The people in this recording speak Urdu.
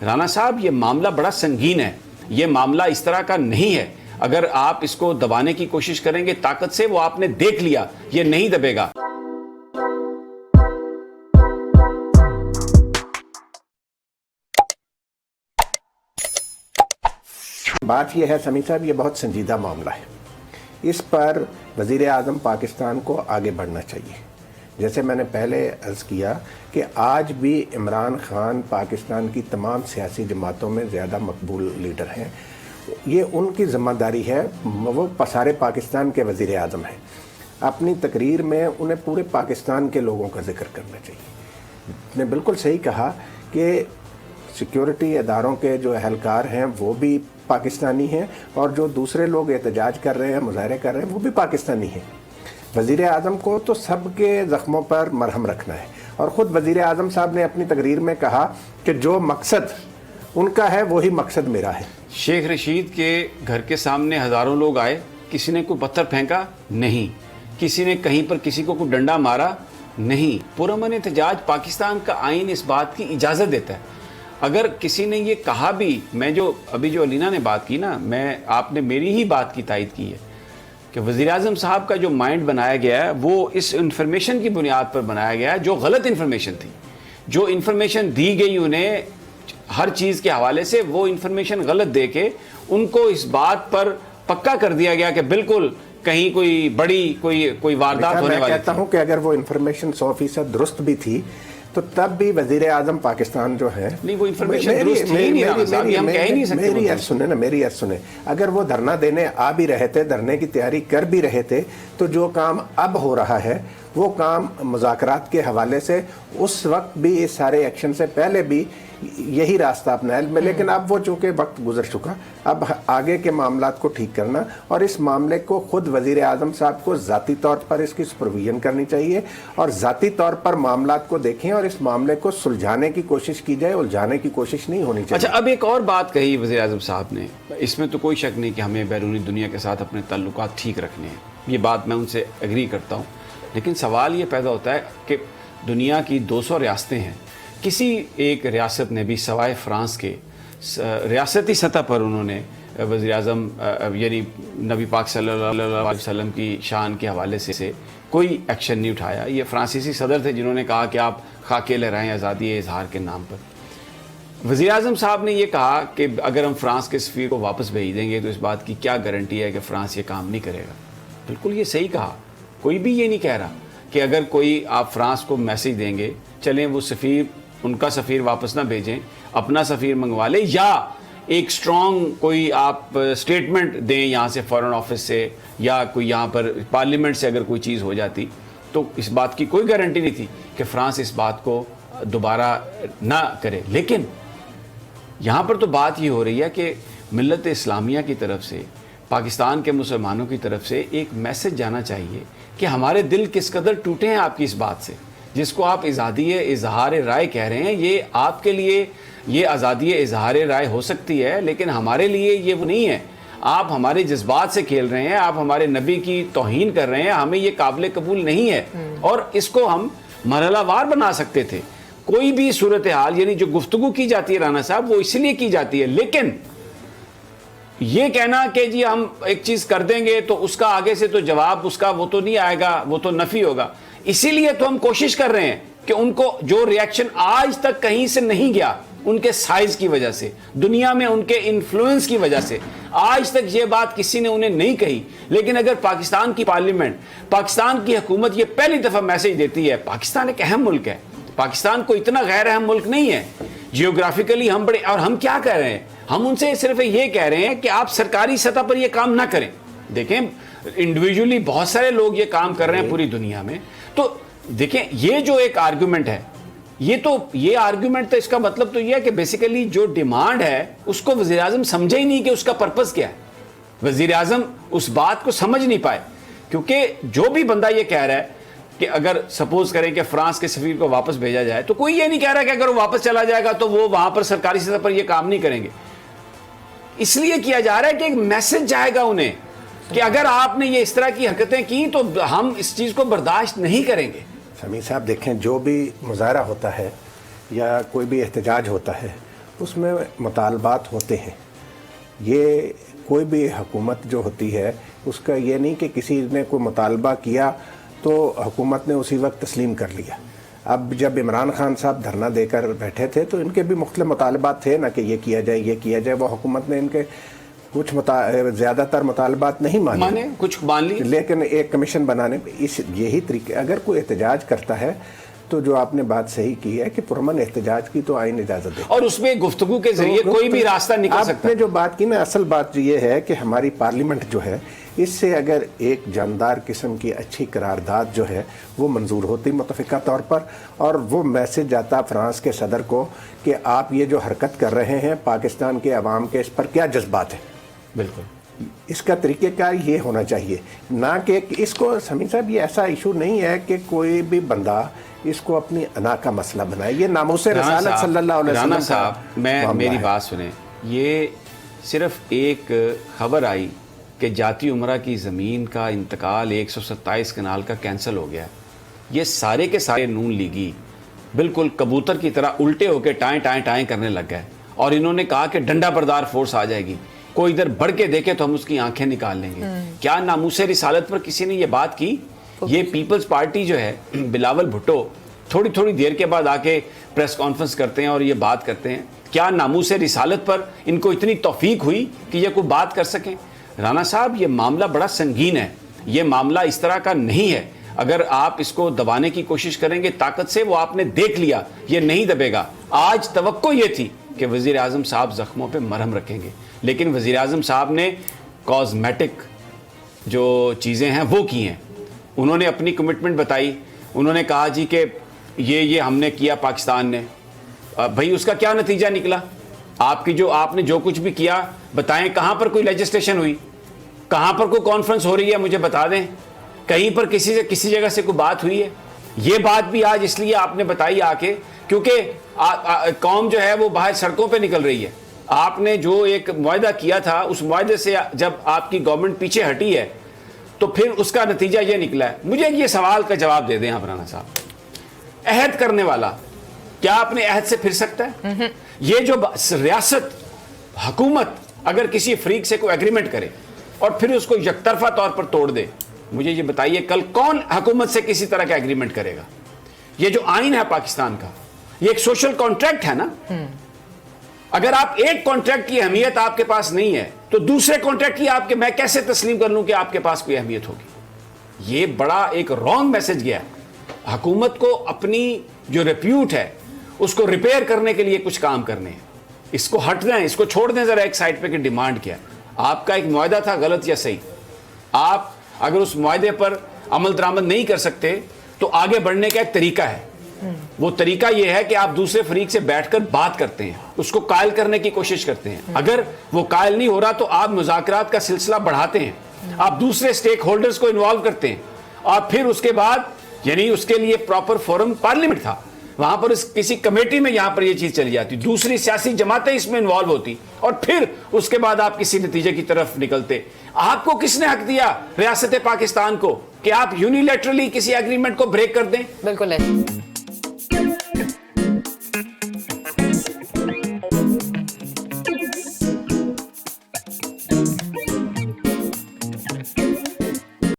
رانا صاحب یہ معاملہ بڑا سنگین ہے، یہ معاملہ اس طرح کا نہیں ہے. اگر آپ اس کو دبانے کی کوشش کریں گے طاقت سے، وہ آپ نے دیکھ لیا یہ نہیں دبے گا. بات یہ ہے سمیع صاحب، یہ بہت سنجیدہ معاملہ ہے. اس پر وزیر اعظم پاکستان کو آگے بڑھنا چاہیے. جیسے میں نے پہلے عرض کیا کہ آج بھی عمران خان پاکستان کی تمام سیاسی جماعتوں میں زیادہ مقبول لیڈر ہیں. یہ ان کی ذمہ داری ہے، وہ سارے پاکستان کے وزیر اعظم ہیں. اپنی تقریر میں انہیں پورے پاکستان کے لوگوں کا ذکر کرنا چاہیے. نے بالکل صحیح کہا کہ سیکیورٹی اداروں کے جو اہلکار ہیں وہ بھی پاکستانی ہیں، اور جو دوسرے لوگ احتجاج کر رہے ہیں، مظاہرے کر رہے ہیں، وہ بھی پاکستانی ہیں. وزیر اعظم کو تو سب کے زخموں پر مرہم رکھنا ہے. اور خود وزیر اعظم صاحب نے اپنی تقریر میں کہا کہ جو مقصد ان کا ہے وہی مقصد میرا ہے. شیخ رشید کے گھر کے سامنے ہزاروں لوگ آئے، کسی نے کوئی پتھر پھینکا نہیں، کسی نے کہیں پر کسی کو کوئی ڈنڈا مارا نہیں. پرامن احتجاج پاکستان کا آئین اس بات کی اجازت دیتا ہے. اگر کسی نے یہ کہا بھی، میں جو ابھی جو علینا نے بات کی نا، آپ نے میری ہی بات کی تائید کی ہے کہ وزیر اعظم صاحب کا جو مائنڈ بنایا گیا ہے وہ اس انفارمیشن کی بنیاد پر بنایا گیا ہے جو غلط انفارمیشن تھی. جو انفارمیشن دی گئی انہیں ہر چیز کے حوالے سے، وہ انفارمیشن غلط دے کے ان کو اس بات پر پکا کر دیا گیا کہ بالکل کہیں کوئی بڑی کوئی واردات ہونے والی. میں کہتا ہوں کہ اگر وہ انفارمیشن 100% درست بھی تھی تو تب بھی وزیر اعظم پاکستان جو ہے نہیں، وہ انفارمیشن درست ہی نہیں رہا صاحب، ہم کہہ نہیں سکتے. میری عرض سنیں، اگر وہ دھرنا دینے آ بھی رہے تھے، دھرنے کی تیاری کر بھی رہے تھے، تو جو کام اب ہو رہا ہے وہ کام مذاکرات کے حوالے سے اس وقت بھی، اس سارے ایکشن سے پہلے بھی یہی راستہ اپنایا میں. لیکن اب وہ چونکہ وقت گزر چکا، اب آگے کے معاملات کو ٹھیک کرنا، اور اس معاملے کو خود وزیر اعظم صاحب کو ذاتی طور پر اس کی سپرویژن کرنی چاہیے، اور ذاتی طور پر معاملات کو دیکھیں اور اس معاملے کو سلجھانے کی کوشش کی جائے، الجھانے کی کوشش نہیں ہونی چاہیے. اچھا، اب ایک اور بات کہی وزیر اعظم صاحب نے، اس میں تو کوئی شک نہیں کہ ہمیں بیرونی دنیا کے ساتھ اپنے تعلقات ٹھیک رکھنے ہیں، یہ بات میں ان سے ایگری کرتا ہوں. لیکن سوال یہ پیدا ہوتا ہے کہ دنیا کی 200 ریاستیں ہیں، کسی ایک ریاست نے بھی سوائے فرانس کے ریاستی سطح پر انہوں نے وزیر اعظم یعنی نبی پاک صلی اللہ علیہ وسلم کی شان کے حوالے سے کوئی ایکشن نہیں اٹھایا. یہ فرانسیسی صدر تھے جنہوں نے کہا کہ آپ خاکے لہرائیں آزادی اظہار کے نام پر. وزیر اعظم صاحب نے یہ کہا کہ اگر ہم فرانس کے سفیر کو واپس بھیج دیں گے تو اس بات کی کیا گارنٹی ہے کہ فرانس یہ کام نہیں کرے گا. بالکل یہ صحیح کہا، کوئی بھی یہ نہیں کہہ رہا کہ اگر کوئی آپ فرانس کو میسیج دیں گے، چلیں وہ سفیر، ان کا سفیر واپس نہ بھیجیں، اپنا سفیر منگوا لیں، یا ایک سٹرونگ کوئی آپ سٹیٹمنٹ دیں یہاں سے فورن آفس سے، یا کوئی یہاں پر پارلیمنٹ سے اگر کوئی چیز ہو جاتی، تو اس بات کی کوئی گارنٹی نہیں تھی کہ فرانس اس بات کو دوبارہ نہ کرے. لیکن یہاں پر تو بات یہ ہو رہی ہے کہ ملت اسلامیہ کی طرف سے، پاکستان کے مسلمانوں کی طرف سے ایک میسج جانا چاہیے کہ ہمارے دل کس قدر ٹوٹے ہیں آپ کی اس بات سے، جس کو آپ آزادی اظہار رائے کہہ رہے ہیں. یہ آپ کے لیے یہ آزادی اظہار رائے ہو سکتی ہے، لیکن ہمارے لیے یہ وہ نہیں ہے. آپ ہمارے جذبات سے کھیل رہے ہیں، آپ ہمارے نبی کی توہین کر رہے ہیں. ہمیں یہ قابل قبول نہیں ہے، اور اس کو ہم مرحلہ وار بنا سکتے تھے. کوئی بھی صورتحال یعنی جو گفتگو کی جاتی ہے رانا صاحب، وہ اس لیے کی جاتی ہے. لیکن یہ کہنا کہ جی ہم ایک چیز کر دیں گے تو اس کا آگے سے تو جواب اس کا وہ تو نہیں آئے گا، وہ تو نفی ہوگا. اسی لیے تو ہم کوشش کر رہے ہیں کہ ان کو جو ریاکشن آج تک کہیں سے نہیں گیا، ان کے سائز کی وجہ سے، دنیا میں ان کے انفلوئنس کی وجہ سے، آج تک یہ بات کسی نے انہیں نہیں کہی. لیکن اگر پاکستان کی پارلیمنٹ، پاکستان کی حکومت یہ پہلی دفعہ میسج دیتی ہے، پاکستان ایک اہم ملک ہے، پاکستان کو اتنا غیر اہم ملک نہیں ہے جیوگرافیکلی، ہم بڑے، اور ہم کیا کہہ رہے ہیں، ہم ان سے صرف یہ کہہ رہے ہیں کہ آپ سرکاری سطح پر یہ کام نہ کریں. دیکھیں انڈیویجولی بہت سارے لوگ یہ کام کر رہے ہیں پوری دنیا میں. تو دیکھیں یہ جو ایک آرگومنٹ ہے، یہ آرگومنٹ تو اس کا مطلب تو یہ ہے کہ بیسیکلی جو ڈیمانڈ ہے اس کو وزیر اعظم سمجھے ہی نہیں کہ اس کا پرپس کیا ہے. وزیر اعظم اس بات کو سمجھ نہیں پائے، کیونکہ جو بھی بندہ یہ کہہ رہا ہے کہ اگر سپوز کریں کہ فرانس کے سفیر کو واپس بھیجا جائے، تو کوئی یہ نہیں کہہ رہا کہ اگر وہ واپس چلا جائے گا تو وہ وہاں پر سرکاری سطح پر یہ کام نہیں کریں گے. اس لیے کیا جا رہا ہے کہ ایک میسج جائے گا انہیں کہ اگر آپ نے یہ اس طرح کی حرکتیں کی تو ہم اس چیز کو برداشت نہیں کریں گے. سمیع صاحب دیکھیں، جو بھی مظاہرہ ہوتا ہے یا کوئی بھی احتجاج ہوتا ہے، اس میں مطالبات ہوتے ہیں. یہ کوئی بھی حکومت جو ہوتی ہے اس کا یہ نہیں کہ کسی نے کوئی مطالبہ کیا تو حکومت نے اسی وقت تسلیم کر لیا. اب جب عمران خان صاحب دھرنا دے کر بیٹھے تھے تو ان کے بھی مختلف مطالبات تھے نا کہ یہ کیا جائے یہ کیا جائے. وہ حکومت نے ان کے کچھ زیادہ تر مطالبات نہیں مانے کچھ مان لی, لیکن ایک کمیشن بنانے پہ یہی طریقے. اگر کوئی احتجاج کرتا ہے تو جو آپ نے بات صحیح کی ہے کہ پرامن احتجاج کی تو آئین اجازت دے, اور اس میں گفتگو کے ذریعے کوئی بھی راستہ نکل سکتا ہے. آپ نے جو بات کی نا, اصل بات یہ ہے کہ ہماری پارلیمنٹ جو ہے اس سے اگر ایک جاندار قسم کی اچھی قرارداد جو ہے وہ منظور ہوتی متفقہ طور پر, اور وہ میسج جاتا فرانس کے صدر کو کہ آپ یہ جو حرکت کر رہے ہیں پاکستان کے عوام کے اس پر کیا جذبات ہیں. بالکل اس کا طریقہ کار یہ ہونا چاہیے, نہ کہ اس کو سمیع صاحب یہ ایسا ایشو نہیں ہے کہ کوئی بھی بندہ اس کو اپنی انا کا مسئلہ بنائے. یہ ناموس رسالت صلی اللہ علیہ وسلم. رانا صاحب میری بات سنیں, یہ صرف ایک خبر آئی کہ جاتی عمرہ کی زمین کا انتقال 127 کنال کا کینسل ہو گیا. یہ سارے کے سارے نون لیگی بالکل کبوتر کی طرح الٹے ہو کے ٹائیں ٹائیں ٹائیں کرنے لگ گئے, اور انہوں نے کہا کہ ڈنڈا بردار فورس آ جائے گی, کوئی ادھر بڑھ کے دیکھے تو ہم اس کی آنکھیں نکال لیں گے. کیا ناموس رسالت پر کسی نے یہ بات کی؟ یہ پیپلز پارٹی جو ہے, بلاول بھٹو تھوڑی تھوڑی دیر کے بعد آ کے پریس کانفرنس کرتے ہیں اور یہ بات کرتے ہیں. کیا ناموس رسالت پر ان کو اتنی توفیق ہوئی کہ یہ کوئی بات کر سکیں؟ رانا صاحب, یہ معاملہ بڑا سنگین ہے, یہ معاملہ اس طرح کا نہیں ہے. اگر آپ اس کو دبانے کی کوشش کریں گے طاقت سے, وہ آپ نے دیکھ لیا یہ نہیں دبے گا. آج توقع یہ تھی کہ وزیر اعظم صاحب زخموں پہ مرہم رکھیں گے, لیکن وزیر اعظم صاحب نے کازمیٹک جو چیزیں ہیں وہ کی ہیں. انہوں نے اپنی کمٹمنٹ بتائی, انہوں نے کہا جی کہ یہ ہم نے کیا پاکستان نے. بھئی اس کا کیا نتیجہ نکلا؟ آپ نے جو کچھ بھی کیا بتائیں, کہاں پر کوئی لیجسلیشن ہوئی, کہاں پر کوئی کانفرنس ہو رہی ہے مجھے بتا دیں, کہیں پر کسی جگہ سے کوئی بات ہوئی ہے؟ یہ بات بھی آج اس لیے آپ نے بتائی آ کے کیونکہ قوم جو ہے وہ باہر سڑکوں پہ نکل رہی ہے. آپ نے جو ایک معاہدہ کیا تھا اس معاہدے سے جب آپ کی گورنمنٹ پیچھے ہٹی ہے تو پھر اس کا نتیجہ یہ نکلا ہے. مجھے یہ سوال کا جواب دے دیں آپ رانا صاحب, عہد کرنے والا کیا اپنے عہد سے پھر سکتا ہے؟ یہ جو ریاست حکومت اگر کسی فریق سے کوئی ایگریمنٹ کرے اور پھر اس کو یک طرفہ طور پر توڑ دے, مجھے یہ بتائیے کل کون حکومت سے کسی طرح کا ایگریمنٹ کرے گا؟ یہ جو آئین ہے پاکستان کا, یہ ایک سوشل کانٹریکٹ ہے نا. اگر آپ ایک کانٹریکٹ کی اہمیت آپ کے پاس نہیں ہے تو دوسرے کانٹریکٹ کی میں کیسے تسلیم کر لوں کہ آپ کے پاس کوئی اہمیت ہوگی؟ یہ بڑا ایک رانگ میسج گیا. حکومت کو اپنی جو ریپیوٹ ہے اس کو ریپیئر کرنے کے لیے کچھ کام کرنے ہیں. اس کو ہٹ دیں, اس کو چھوڑ دیں ذرا ایک سائڈ پہ کہ ڈیمانڈ کیا. آپ کا ایک معاہدہ تھا, غلط یا صحیح, آپ اگر اس معاہدے پر عمل درآمد نہیں کر سکتے تو آگے بڑھنے کا ایک طریقہ ہے. وہ طریقہ یہ ہے کہ آپ دوسرے فریق سے بیٹھ کر بات کرتے ہیں, اس کو قائل کرنے کی کوشش کرتے ہیں. اگر وہ قائل نہیں ہو رہا تو آپ مذاکرات کا سلسلہ بڑھاتے ہیں, آپ دوسرے سٹیک ہولڈرز کو انوالو کرتے ہیں, اور پھر اس کے بعد یعنی اس کے لیے پراپر فورم پارلیمنٹ تھا, وہاں پر کسی کمیٹی میں یہاں پر یہ چیز چلی جاتی, دوسری سیاسی جماعتیں اس میں انوالو ہوتی, اور پھر اس کے بعد آپ کسی نتیجے کی طرف نکلتے. آپ کو کس نے حق دیا ریاست پاکستان کو کہ آپ یونیلیٹرلی کسی ایگریمنٹ کو بریک کر دیں؟ بالکل ہے.